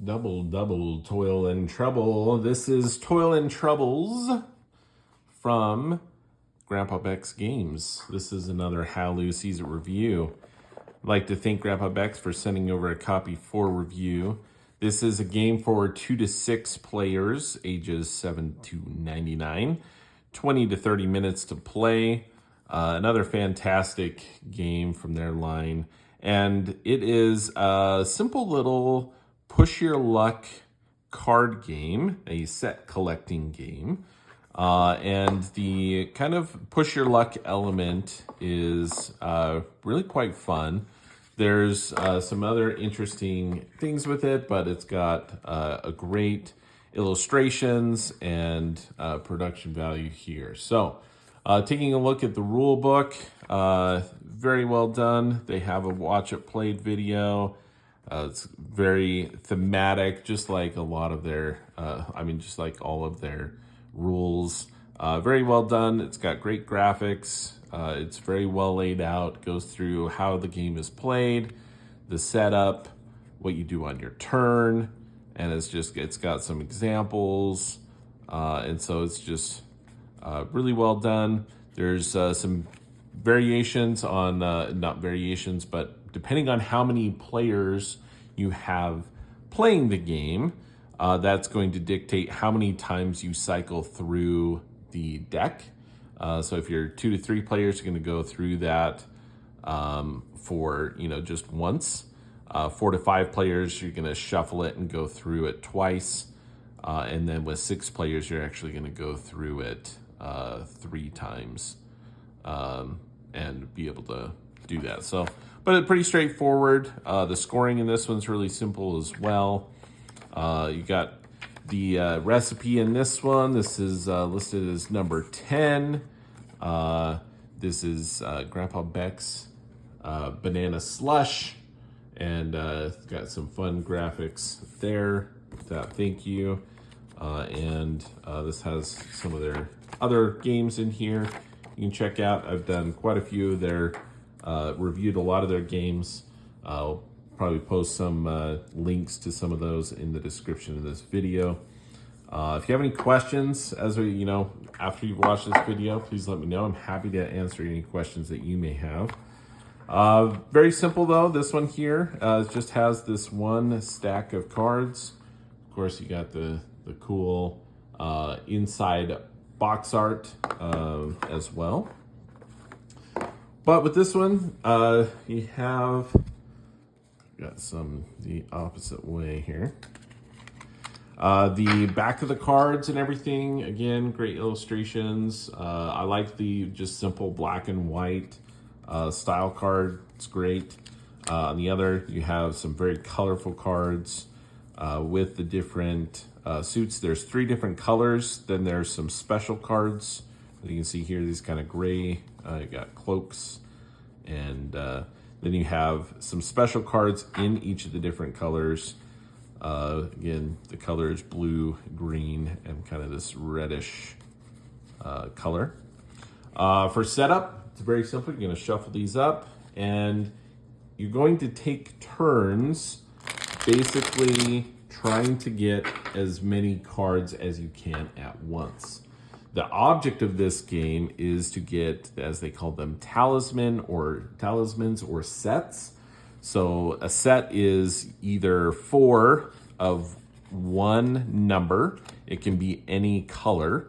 Double, double, toil and trouble. This is Toil and Troubles from Grandpa Beck's Games. This is another Halloo Season review. I'd like to thank Grandpa Beck's for sending over a copy for review. This is a game for 2 to 6 players, ages 7 to 99, 20 to 30 minutes to play. Another fantastic game from their line. And it is a simple little push your luck card game, a set collecting game. And the kind of push your luck element is really quite fun. There's some other interesting things with it, but it's got a great illustrations and production value here. So taking a look at the rule book, very well done. They have a watch it played video. It's very thematic, just like a lot of their, just like all of their rules. Very well done. It's got great graphics. It's very well laid out. Goes through how the game is played, the setup, what you do on your turn, and it's got some examples. And so it's just really well done. There's some variations on, not variations, but depending on how many players you have playing the game, that's going to dictate how many times you cycle through the deck. So if you're 2 to 3 players, you're going to go through that for just once. 4 to 5 players, you're going to shuffle it and go through it twice. And then with 6 players, you're actually going to go through it 3 times and be able to do that. So, but it's pretty straightforward. The scoring in this one's really simple as well. You got the recipe in this one. This is listed as number 10. This is Grandpa Beck's banana slush, and it's got some fun graphics there. That thank you. And this has some of their other games in here you can check out. I've done quite a few of their, reviewed a lot of their games. I'll probably post some links to some of those in the description of this video. If you have any questions, after you've watched this video, please let me know. I'm happy to answer any questions that you may have. Very simple though. This one here just has this one stack of cards. Of course, you got the cool inside box art as well. But with this one, you have got the opposite way here. The back of the cards and everything, again, great illustrations. I like the just simple black and white style card. It's great. On the other, you have some very colorful cards with the different suits. There's 3 different colors. Then there's some special cards. As you can see here, these kind of gray. You got cloaks. And then you have some special cards in each of the different colors. Again, the color is blue, green, and kind of this reddish color. For setup, it's very simple. You're going to shuffle these up, and you're going to take turns basically trying to get as many cards as you can at once. The object of this game is to get, as they call them, talismans or sets. So a set is either 4 of one number. It can be any color.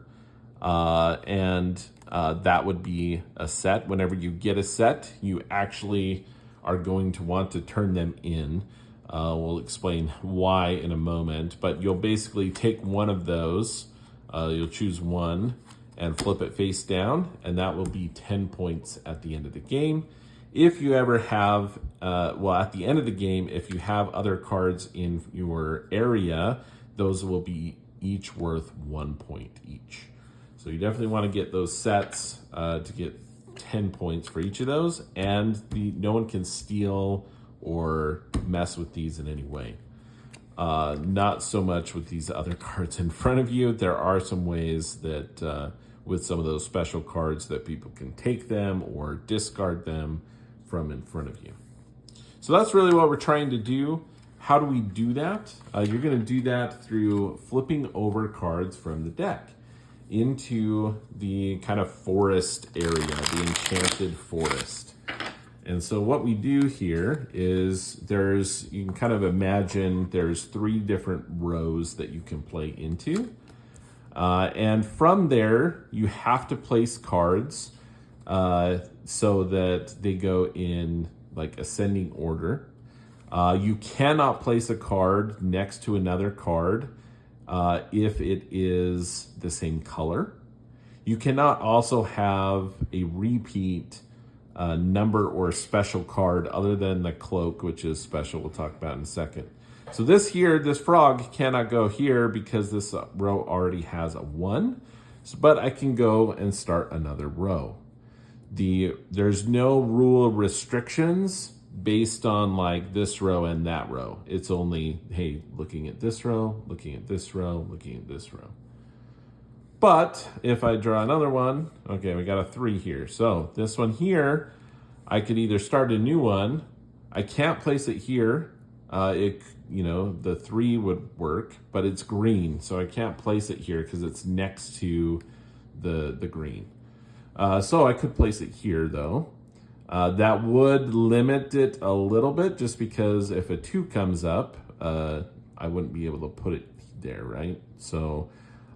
And that would be a set. Whenever you get a set, you actually are going to want to turn them in. We'll explain why in a moment. But you'll basically take one of those. You'll choose one and flip it face down. And that will be 10 points at the end of the game. If you ever have, at the end of the game, if you have other cards in your area, those will be each worth 1 point each. So you definitely want to get those sets to get 10 points for each of those, and no one can steal or mess with these in any way. Not so much with these other cards in front of you. There are some ways that with some of those special cards that people can take them or discard them from in front of you. So that's really what we're trying to do. How do we do that? You're going to do that through flipping over cards from the deck into the kind of forest area, the enchanted forest. And so what we do here is you can kind of imagine there's 3 different rows that you can play into. And from there, you have to place cards so that they go in like ascending order. You cannot place a card next to another card if it is the same color. You cannot also have a repeat number or special card other than the cloak, which is special. We'll talk about in a second. So this frog cannot go here because this row already has a 1, but I can go and start another row. There's no rule restrictions based on like this row and that row. It's only, hey, looking at this row, looking at this row, looking at this row. But if I draw another one, okay, we got a 3 here. So this one here, I could either start a new one. I can't place it here. The 3 would work, but it's green, so I can't place it here because it's next to the green. So I could place it here though. That would limit it a little bit just because if a 2 comes up, I wouldn't be able to put it there, right? So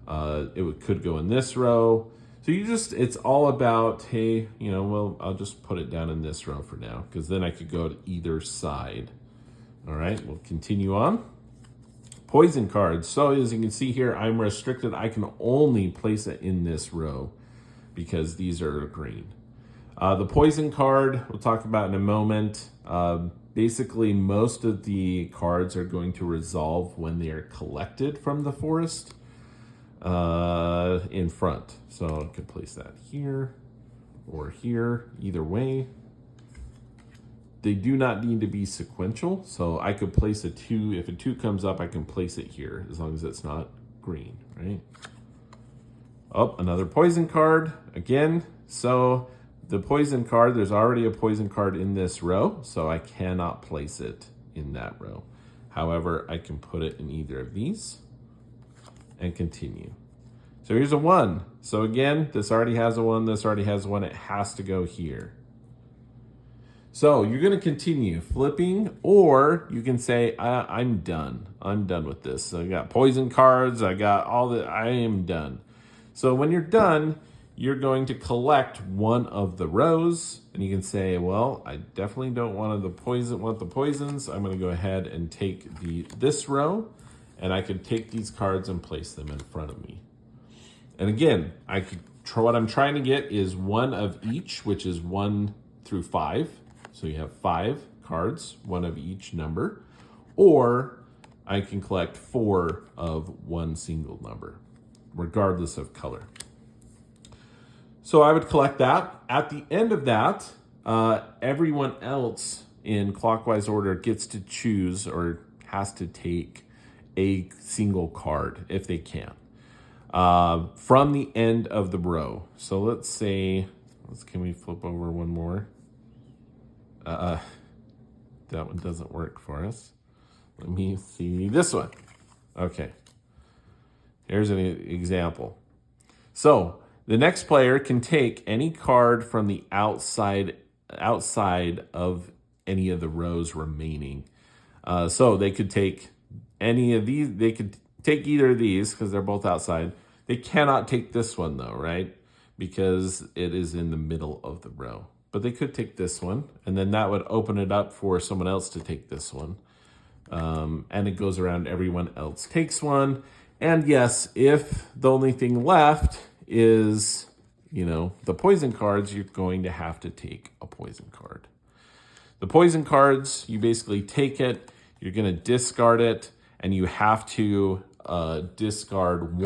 could go in this row. So it's all about, hey, I'll just put it down in this row for now because then I could go to either side. All right, we'll continue on. Poison cards. So as you can see here, I'm restricted. I can only place it in this row because these are green. The poison card, we'll talk about in a moment. Basically, most of the cards are going to resolve when they are collected from the forest in front. So I could place that here or here, either way. They do not need to be sequential, so I could place a 2. If a 2 comes up, I can place it here as long as it's not green, right? Oh, another poison card again. So the poison card, there's already a poison card in this row, so I cannot place it in that row. However, I can put it in either of these and continue. So here's a 1. So again, this already has a 1, this already has 1. It has to go here. So you're going to continue flipping, or you can say, I'm done. I'm done with this. So I got poison cards. I got I am done. So when you're done, you're going to collect one of the rows, and you can say, well, I definitely don't want the poisons. I'm going to go ahead and take this row, and I could take these cards and place them in front of me. And again, what I'm trying to get is 1 of each, which is 1 through 5. So you have 5 cards, 1 of each number, or I can collect 4 of 1 single number, regardless of color. So I would collect that. At the end of that, everyone else in clockwise order gets to choose or has to take a single card if they can from the end of the row. So let's say, can we flip over one more? That one doesn't work for us. Let me see this one. Okay. Here's an example. So the next player can take any card from the outside of any of the rows remaining. So they could take any of these. They could take either of these because they're both outside. They cannot take this one though, right? Because it is in the middle of the row. But they could take this one, and then that would open it up for someone else to take this one. And it goes around, everyone else takes one. And yes, if the only thing left is, the poison cards, you're going to have to take a poison card. The poison cards, you basically take it, you're going to discard it, and you have to discard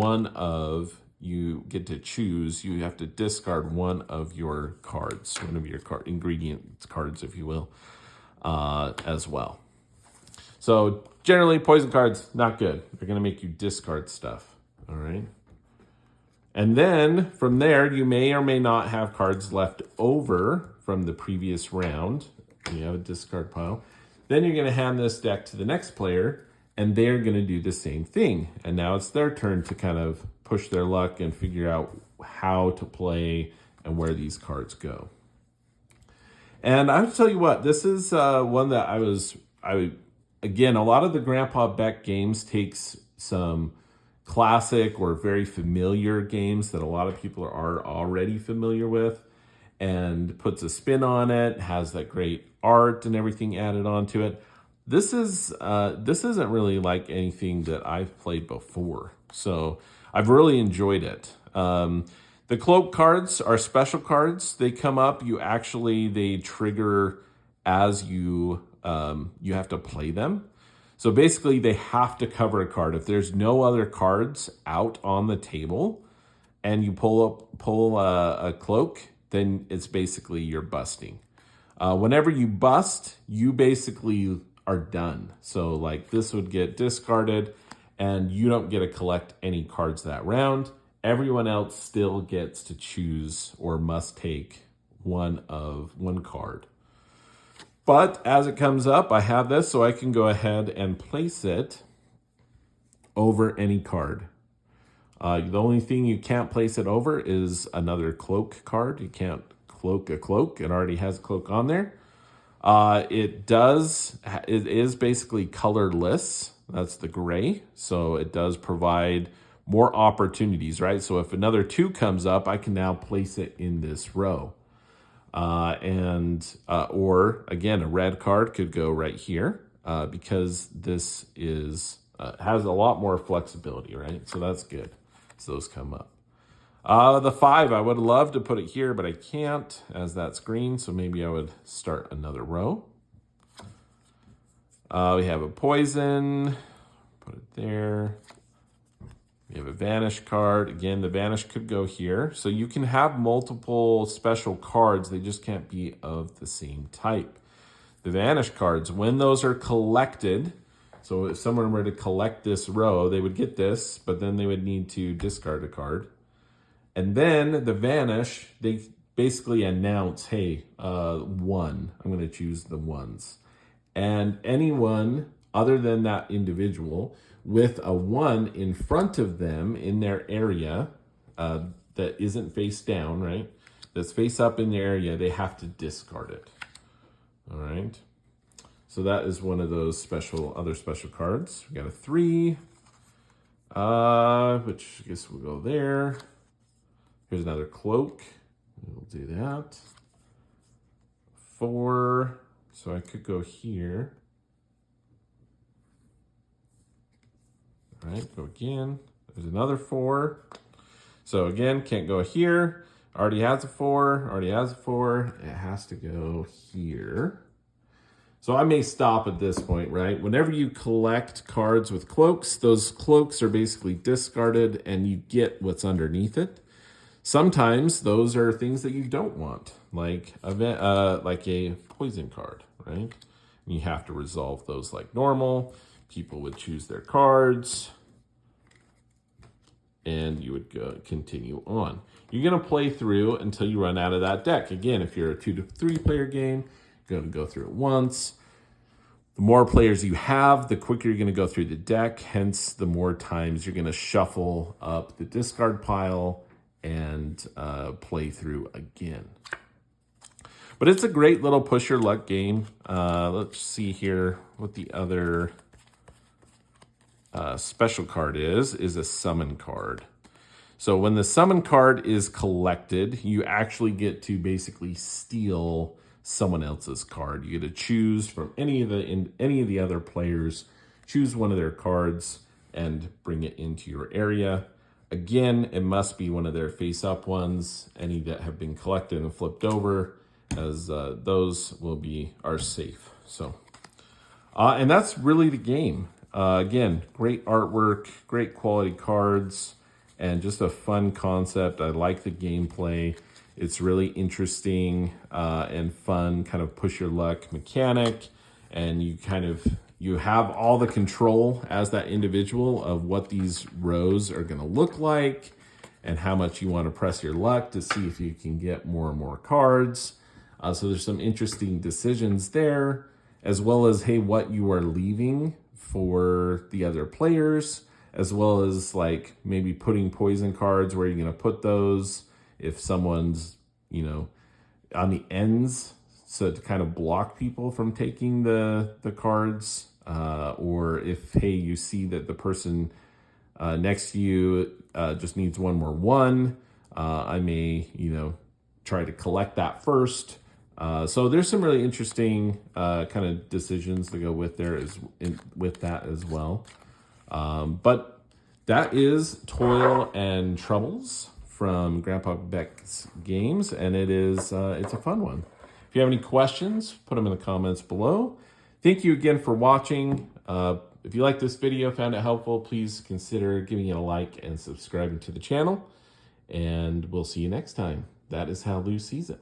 you get to choose. You have to discard one of your cards, one of your ingredient cards, if you will, as well. So generally, poison cards, not good. They're going to make you discard stuff, all right? And then from there, you may or may not have cards left over from the previous round. You have a discard pile. Then you're going to hand this deck to the next player, and they're going to do the same thing. And now it's their turn to kind of push their luck and figure out how to play and where these cards go. And I would tell you what, this is one that again, a lot of the Grandpa Beck games takes some classic or very familiar games that a lot of people are already familiar with and puts a spin on it, has that great art and everything added onto it. This isn't really like anything that I've played before, so I've really enjoyed it. The cloak cards are special cards. They come up, they trigger as you have to play them. So basically they have to cover a card. If there's no other cards out on the table and you pull a cloak, then it's basically you're busting. Whenever you bust, you basically are done. So like this would get discarded and you don't get to collect any cards that round. Everyone else still gets to choose or must take one card. But as it comes up, I have this so I can go ahead and place it over any card. The only thing you can't place it over is another cloak card. You can't cloak a cloak. It already has a cloak on there. It is basically colorless. That's the gray. So it does provide more opportunities, right? So if another 2 comes up, I can now place it in this row. Or again, a red card could go right here because this has a lot more flexibility, right? So that's good. So those come up. The 5, I would love to put it here, but I can't as that's green. So maybe I would start another row. We have a poison, put it there. We have a vanish card. Again, the vanish could go here. So you can have multiple special cards. They just can't be of the same type. The vanish cards, when those are collected, so if someone were to collect this row, they would get this, but then they would need to discard a card. And then the vanish, they basically announce, hey, 1. I'm going to choose the 1s. And anyone other than that individual with a 1 in front of them in their area that isn't face down, right? That's face up in the area, they have to discard it. All right. So that is one of those other special cards. We got a 3, which I guess we'll go there. Here's another cloak. We'll do that. 4, so I could go here. All right, go again. There's another 4. So again, can't go here. Already has a 4, already has a 4. It has to go here. So I may stop at this point, right? Whenever you collect cards with cloaks, those cloaks are basically discarded and you get what's underneath it. Sometimes those are things that you don't want, like a poison card, right? And you have to resolve those like normal. People would choose their cards and you would continue on. You're going to play through until you run out of that deck. Again, if you're a 2 to 3 player game, you're going to go through it once. The more players you have, the quicker you're going to go through the deck. Hence, the more times you're going to shuffle up the discard pile and play through again. But it's a great little push your luck game. Let's see here what the other special card is a summon card. So when the summon card is collected, you actually get to basically steal someone else's card. You get to choose from any of the other players, choose one of their cards and bring it into your area. Again, it must be one of their face-up ones. Any that have been collected and flipped over, as those are safe. So, and that's really the game. Again, great artwork, great quality cards, and just a fun concept. I like the gameplay. It's really interesting and fun, kind of push your luck mechanic, and you have all the control as that individual of what these rows are going to look like and how much you want to press your luck to see if you can get more and more cards. So there's some interesting decisions there. as well as, hey, what you are leaving for the other players, as well as like maybe putting poison cards, where you're going to put those if someone's, you know, on the ends, so to kind of block people from taking the cards, or if, hey, you see that the person next to you just needs one more one, I may, you know, try to collect that first. So there's some really interesting kind of decisions to go with there with that as well. But that is Toil and Troubles from Grandpa Beck's Games, and it's a fun one. If you have any questions, put them in the comments below. Thank you again for watching. If you like this video, found it helpful, please consider giving it a like and subscribing to the channel. And we'll see you next time. That is how Lou sees it.